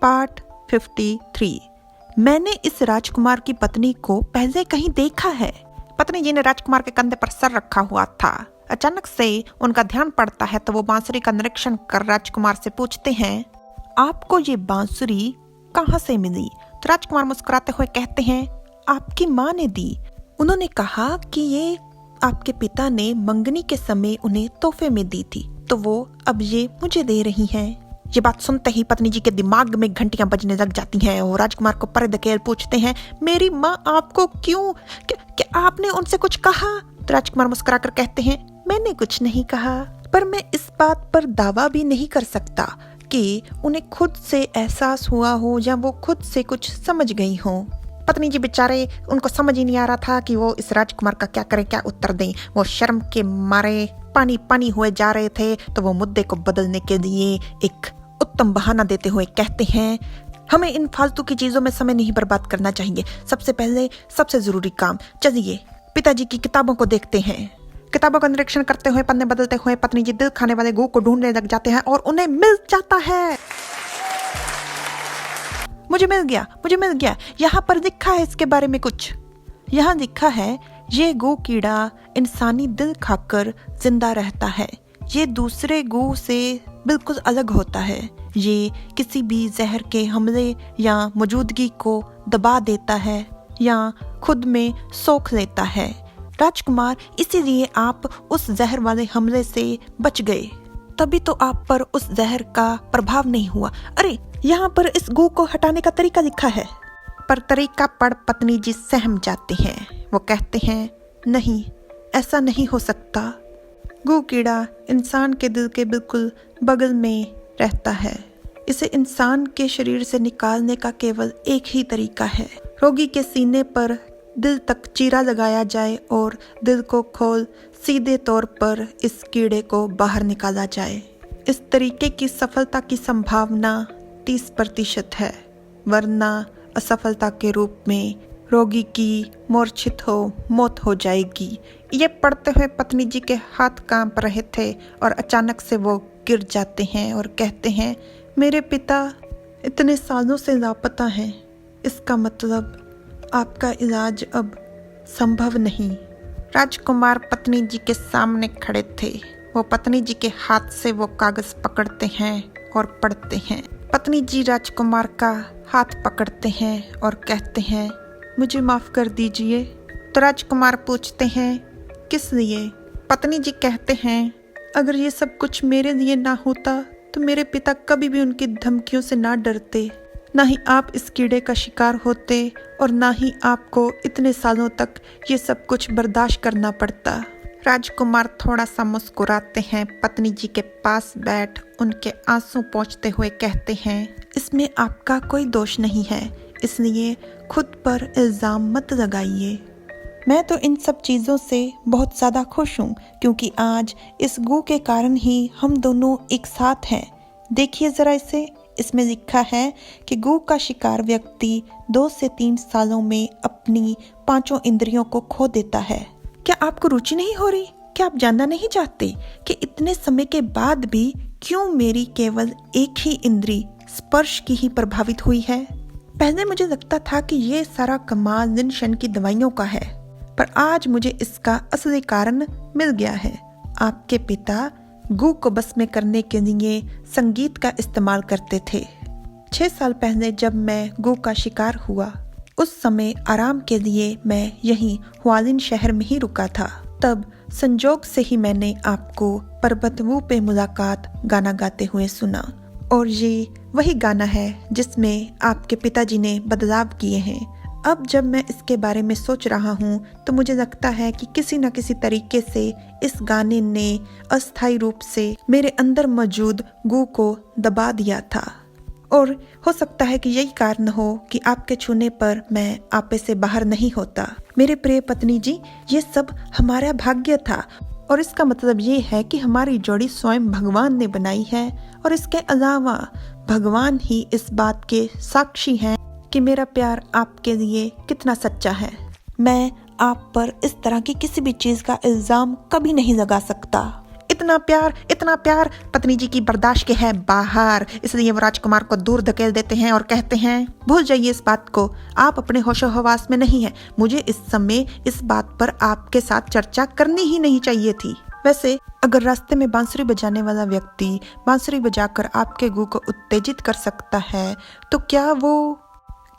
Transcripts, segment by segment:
Part 53। मैंने इस राजकुमार की पत्नी को पहले कहीं देखा है। पत्नी जी ने राजकुमार के कंधे पर सर रखा हुआ था। अचानक से उनका ध्यान पड़ता है तो वो बांसुरी का निरीक्षण कर राजकुमार से पूछते हैं, आपको ये बांसुरी कहाँ से मिली? तो राजकुमार मुस्कुराते हुए कहते हैं, आपकी माँ ने दी। उन्होंने कहा कि ये आपके पिता ने मंगनी के समय उन्हें तोहफे में दी थी, तो वो अब ये मुझे दे रही हैं। ये बात सुनते ही पत्नी जी के दिमाग में घंटियां बजने लग जाती हैं और राजकुमार को पर धकेल पूछते हैं, मेरी माँ आपको क्यों? क्या आपने उनसे कुछ कहा? तो राजकुमार मुस्कुराकर कहते हैं, मैंने कुछ नहीं कहा, पर मैं इस बात पर दावा भी नहीं कर सकता कि उन्हें खुद से एहसास हुआ हो या वो खुद से कुछ समझ गई हो। पत्नी जी बेचारे, उनको समझ ही नहीं आ रहा था कि वो इस राजकुमार का क्या करें, क्या उत्तर दें। वो शर्म के मारे पानी पानी हुए जा रहे थे, तो वो मुद्दे को बदलने के लिए एक उत्तम बहाना देते हुए कहते हैं, हमें इन फालतू की चीजों में समय नहीं बर्बाद करना चाहिए। सबसे पहले सबसे जरूरी काम, चलिए पिताजी की किताबों को देखते हैं। किताबों का निरीक्षण करते हुए, पन्ने बदलते हुए पत्नी जी दिल खाने वाले गू को ढूंढने लग जाते हैं और उन्हें मिल जाता है। मुझे मिल गया। यहाँ पर लिखा है इसके बारे में कुछ। यहाँ लिखा है, ये गू कीड़ा इंसानी दिल खाकर जिंदा रहता है। ये दूसरे गू से बिल्कुल अलग होता है। ये किसी भी जहर के हमले या मौजूदगी को दबा देता है या खुद में सोख लेता है। राजकुमार, इसीलिए आप उस जहर वाले हमले से बच गए, तभी तो आप पर उस जहर का प्रभाव नहीं हुआ। अरे, यहाँ पर इस गू को हटाने का तरीका लिखा है। पर तरीका पढ़ पत्नी जी सहम जाते हैं। वो कहते हैं, नहीं, ऐसा नहीं हो सकता। गू कीड़ा इंसान के दिल के बिल्कुल बगल में रहता है। इसे इंसान के शरीर से निकालने का केवल एक ही तरीका है। रोगी के सीने पर दिल तक चीरा लगाया जाए और दिल को खोल सीधे तौर पर इस कीड़े को बाहर निकाला जाए। इस तरीके की सफलता की संभावना 30% है, वरना असफलता के रूप में रोगी की मूर्छित हो मौत हो जाएगी। ये पढ़ते हुए पत्नी जी के हाथ कांप रहे थे और अचानक से वो गिर जाते हैं और कहते हैं, मेरे पिता इतने सालों से लापता हैं। इसका मतलब आपका इलाज अब संभव नहीं। राजकुमार पत्नी जी के सामने खड़े थे। वो पत्नी जी के हाथ से वो कागज पकड़ते हैं और पढ़ते हैं। पत्नी जी राजकुमार का हाथ पकड़ते हैं और कहते हैं, मुझे माफ कर दीजिए। तो राजकुमार पूछते हैं, किस लिए? पत्नी जी कहते हैं, अगर ये सब कुछ मेरे लिए ना होता तो मेरे पिता कभी भी उनकी धमकियों से ना डरते, ना ही आप इस कीड़े का शिकार होते और ना ही आपको इतने सालों तक ये सब कुछ बर्दाश्त करना पड़ता। राजकुमार थोड़ा सा मुस्कुराते हैं, पत्नी जी के पास बैठ उनके आंसू पोंछते हुए कहते हैं, इसमें आपका कोई दोष नहीं है, इसलिए खुद पर इल्जाम मत लगाइए। मैं तो इन सब चीज़ों से बहुत ज़्यादा खुश हूँ, क्योंकि आज इस गू के कारण ही हम दोनों एक साथ हैं। देखिए ज़रा इसे, इसमें लिखा है कि गू का शिकार व्यक्ति 2 से 3 सालों में अपनी 5 इंद्रियों को खो देता है। क्या आपको रुचि नहीं हो रही? क्या आप जानना नहीं चाहते कि इतने समय के बाद भी क्यों मेरी केवल एक ही इंद्री स्पर्श की ही प्रभावित हुई है? पहले मुझे लगता था कि ये सारा कमाल लिनशन की दवाइयों का है, पर आज मुझे इसका असली कारण मिल गया है। आपके पिता गू को बस में करने के लिए संगीत का इस्तेमाल करते थे। 6 साल पहले जब मैं गू का शिकार हुआ, उस समय आराम के लिए मैं यहीं हुआलिन शहर में ही रुका था। तब संजोग से ही मैंने आपको पर्वतवू पे मुलाकात गाना गाते हुए सुना, और ये वही गाना है जिसमें आपके पिताजी ने बदलाव किए हैं। अब जब मैं इसके बारे में सोच रहा हूँ तो मुझे लगता है कि किसी न किसी तरीके से इस गाने ने अस्थायी रूप से मेरे अंदर मौजूद गू को दबा दिया था, और हो सकता है कि यही कारण हो कि आपके छूने पर मैं आपे से बाहर नहीं होता। मेरे प्रिय पत्नी जी, ये सब हमारा भाग्य था, और इसका मतलब ये है कि हमारी जोड़ी स्वयं भगवान ने बनाई है, और इसके अलावा भगवान ही इस बात के साक्षी हैं कि मेरा प्यार आपके लिए कितना सच्चा है। मैं आप पर इस तरह की किसी भी चीज का इल्जाम कभी नहीं लगा सकता। इतना प्यार पत्नी जी की बर्दाश्त के है बाहर। इसलिए वो राजकुमार को दूर धकेल देते हैं और कहते हैं, भूल जाइए इस बात को, आप अपने होशो हवास में नहीं है। मुझे इस समय इस बात पर आपके साथ चर्चा करनी ही नहीं चाहिए थी। वैसे अगर रास्ते में बांसुरी बजाने वाला व्यक्ति बांसुरी बजाकर आपके गू को उत्तेजित कर सकता है, तो क्या वो,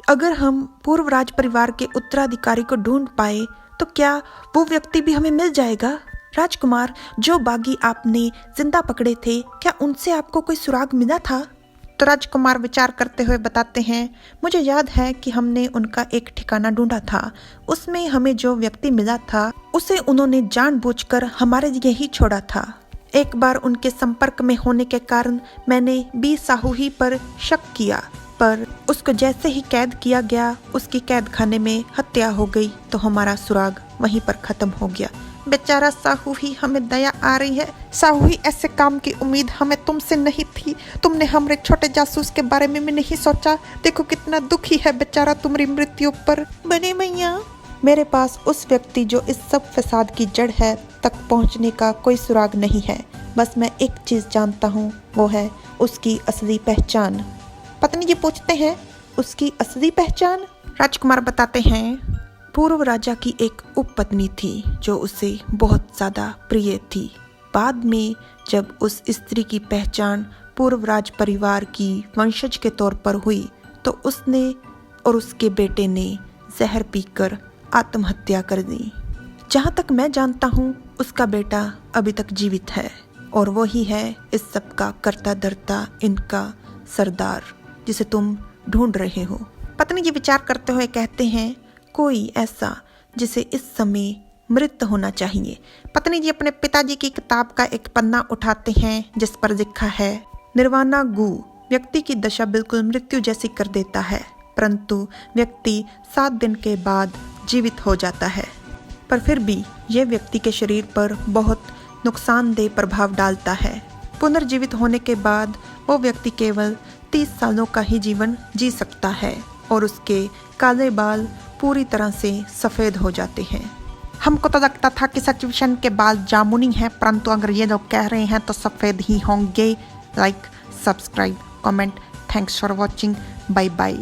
अगर हम पूर्व राज परिवार के उत्तराधिकारी को ढूंढ पाए तो क्या वो व्यक्ति भी हमें मिल जाएगा? राजकुमार, जो बागी आपने जिंदा पकड़े थे, क्या उनसे आपको कोई सुराग मिला था? तो राजकुमार विचार करते हुए बताते हैं, मुझे याद है कि हमने उनका एक ठिकाना ढूंढा था। उसमें हमें जो व्यक्ति मिला था उसे उन्होंने जानबूझकर हमारे लिए ही छोड़ा था। एक बार उनके संपर्क में होने के कारण मैंने बी साहू ही पर शक किया, पर उसको जैसे ही कैद किया गया, उसकी कैद खाने में हत्या हो गई तो हमारा सुराग वहीं पर खत्म हो गया। बेचारा साहू ही, हमें दया आ रही है। साहू ही, ऐसे काम की उम्मीद हमें तुमसे नहीं थी। तुमने हमारे छोटे जासूस के बारे में भी नहीं सोचा। देखो कितना दुखी है बेचारा तुम्हारी मृत्यु पर। बने मैया, मेरे पास उस व्यक्ति जो इस सब फसाद की जड़ है तक पहुंचने का कोई सुराग नहीं है। बस मैं एक चीज जानता हूँ, वो है उसकी असली पहचान। पत्नी जी पूछते हैं, उसकी असली पहचान? राजकुमार बताते हैं, पूर्व राजा की एक उपपत्नी थी जो उसे बहुत ज़्यादा प्रिय थी। बाद में जब उस स्त्री की पहचान पूर्व राज परिवार की वंशज के तौर पर हुई तो उसने और उसके बेटे ने जहर पीकर आत्महत्या कर दी। जहाँ तक मैं जानता हूँ उसका बेटा अभी तक जीवित है और वो ही है इस सब का करता धरता, इनका सरदार जिसे तुम ढूंढ रहे हो। पत्नी जी विचार करते हुए कहते हैं, कोई ऐसा जिसे इस समय मृत होना चाहिए। पत्नी जी अपने पिताजी की किताब का एक पन्ना उठाते हैं जिस पर लिखा है, निर्वाणा गु व्यक्ति की दशा बिल्कुल मृत्यु जैसी कर देता है, परंतु व्यक्ति 7 दिन के बाद जीवित हो जाता है। पर फिर भी यह व्यक्ति के शरीर पर बहुत नुकसानदेह प्रभाव डालता है। पुनर्जीवित होने के बाद वो व्यक्ति केवल 30 सालों का ही जीवन जी सकता है और उसके काले बाल पूरी तरह से सफ़ेद हो जाते हैं। हमको तो लगता था कि सिचुएशन के बाल जामुनी हैं, परंतु अगर ये लोग कह रहे हैं तो सफ़ेद ही होंगे। Like, subscribe, comment. Thanks for watching. Bye bye.